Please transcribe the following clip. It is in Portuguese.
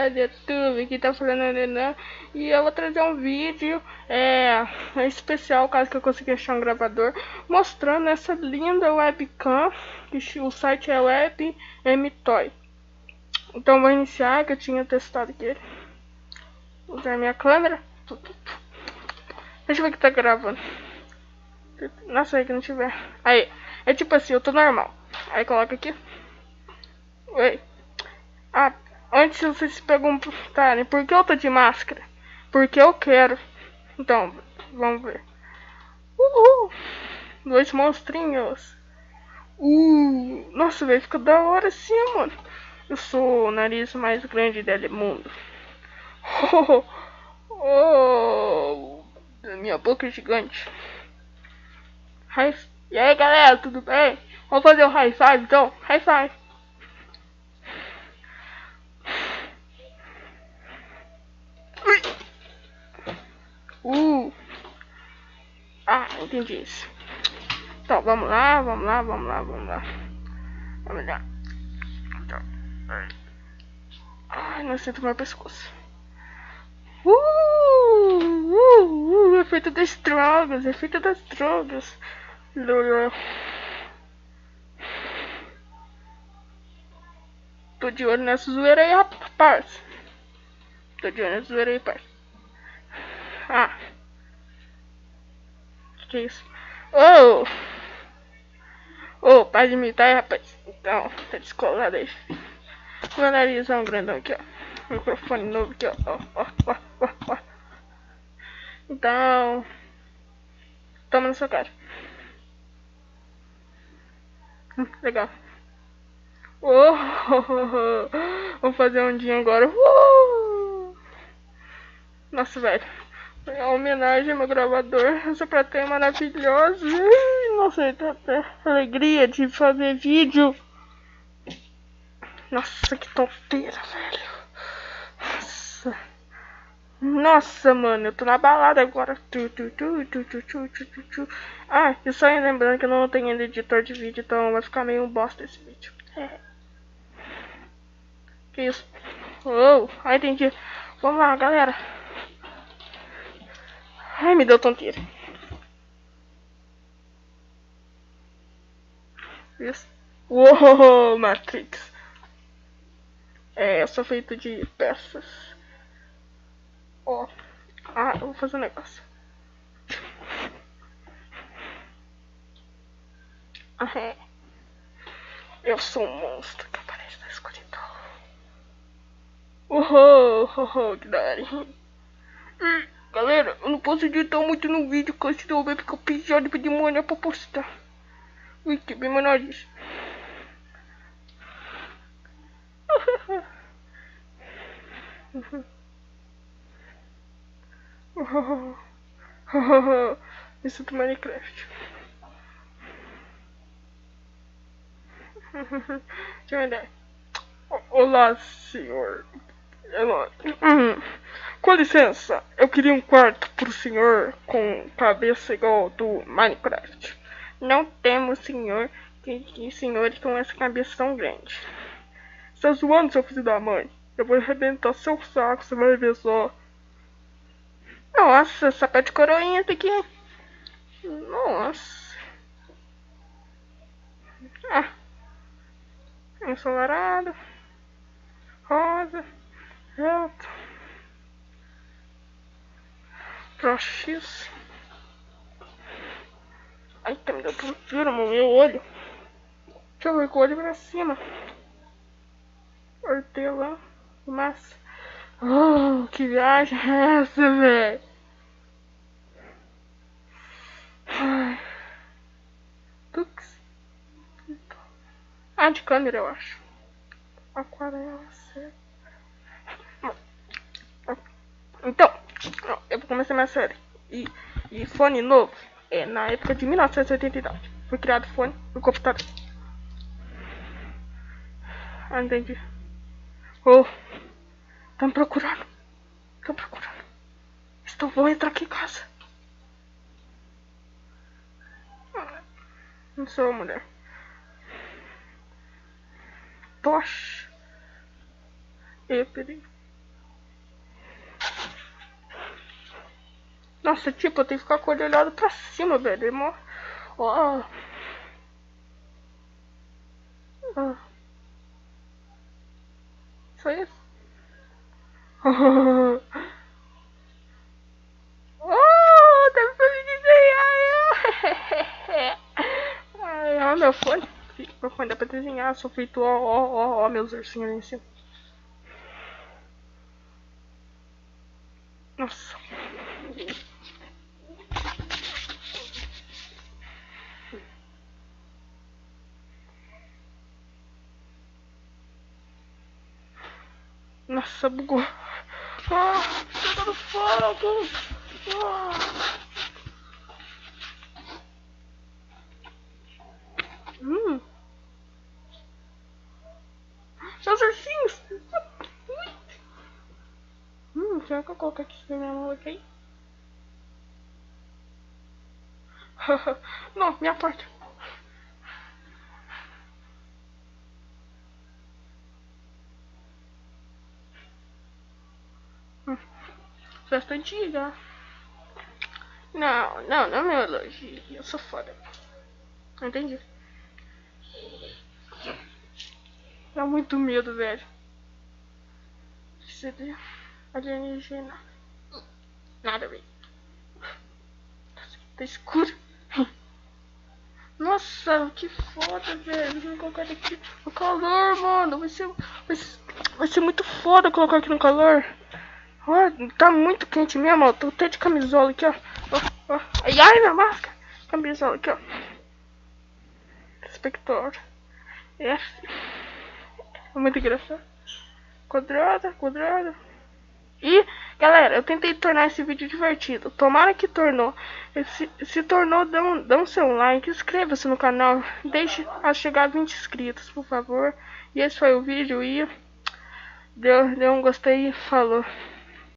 galera do YouTube que tá falando Renan, e eu vou trazer um vídeo especial, caso que eu consiga achar um gravador, mostrando essa linda webcam, que o site é WebMToy. Então vou iniciar, que eu tinha testado aqui. Vou usar minha câmera. Deixa eu ver que tá gravando. Nossa, aí que não tiver. Aí, é tipo assim, eu tô normal. Aí coloca aqui. Oi. Ah, antes vocês se perguntarem por que eu tô de máscara. Porque eu quero. Então, vamos ver. Uhul. Dois monstrinhos. Nossa, velho, fica da hora assim, mano. Eu sou o nariz mais grande do mundo. Minha boca é gigante. E aí, galera, tudo bem? Vamos fazer o high five, então? High five. Entendi isso. Então, vamos lá. Vamos lá. Ai, não sinto meu pescoço. Efeito das drogas. Tô de olho nessa zoeira aí, rapaz. Que isso? Para de imitar aí, rapaz. Então, tá descolado aí. Meu narizão grandão aqui, ó. Microfone novo aqui, ó. Então, toma na sua cara. Legal. Vamos fazer um dia agora. Nossa, velho. É uma homenagem ao meu gravador. Essa plateia é maravilhosa. Nossa, tá até alegria de fazer vídeo. Nossa, que tonteira, velho. Nossa, mano, eu tô na balada agora. Ah, e só lembrando que eu não tenho ainda editor de vídeo, então vai ficar meio bosta esse vídeo. Que isso? Entendi. Vamos lá, galera. Ai, me deu tonteira. Isso. Matrix. Eu sou feito de peças. Eu vou fazer um negócio. Eu sou um monstro que aparece na escuridão. Que da hora. Galera, eu não posso editar muito no vídeo, porque senão vai ficar pesado pra demônio pra postar. Ui, que bem menor disso. Isso é do Minecraft. Deixa eu ver. Olá, senhor. Com licença, eu queria um quarto pro senhor com cabeça igual do Minecraft. Não temos senhor que senhores com essa cabeça tão grande. Você tá zoando, seu filho da mãe? Eu vou arrebentar seu saco, você vai ver só. Nossa, sapato de coroinha aqui. Nossa. Ensolarado. Rosa. Reto. Pro X. Ai, tá me dando um tiro no meu olho. Deixa eu ver com o olho pra cima. Hortelã. Massa. Que viagem é essa, velho? Tux. De câmera, eu acho. Aquarela, certo. Então, eu vou começar minha série. E fone novo na época de 1989. Foi criado fone no computador. Entendi. Estão me procurando. Vão entrar aqui em casa. Não sou mulher. Tocha. Peraí. Nossa, tipo, eu tenho que ficar com o olho olhado pra cima, velho. Ó. Ó. Só isso. Oh, deve pra me desenhar. Ai, ó, meu fone. Meu fone dá pra desenhar. Sou feito, ó, meus ursinhos ali em cima. Nossa. Nossa, bugou. Ah, tá no fogo. Ah. Meus ursinhos. Será que eu coloco aqui na minha mão aqui? Não, minha porta. Festa antiga. Não é meu elogio. Eu sou foda. Entendi. Dá muito medo, velho. CD. Alienígena. Nada, velho. Tá escuro. Nossa, que foda, velho. Vou colocar aqui no calor, mano. Vai ser muito foda colocar aqui no calor. Ó, tá muito quente mesmo, ó. Tô até de camisola aqui, ó. Ó. Ai, minha máscara. Camisola aqui, ó. Espector. É muito engraçado. Quadrada. E, galera, eu tentei tornar esse vídeo divertido. Tomara que tornou. Se tornou, dá um seu like. Inscreva-se no canal. Deixe a chegar a 20 inscritos, por favor. E esse foi o vídeo. E deu um gostei e falou.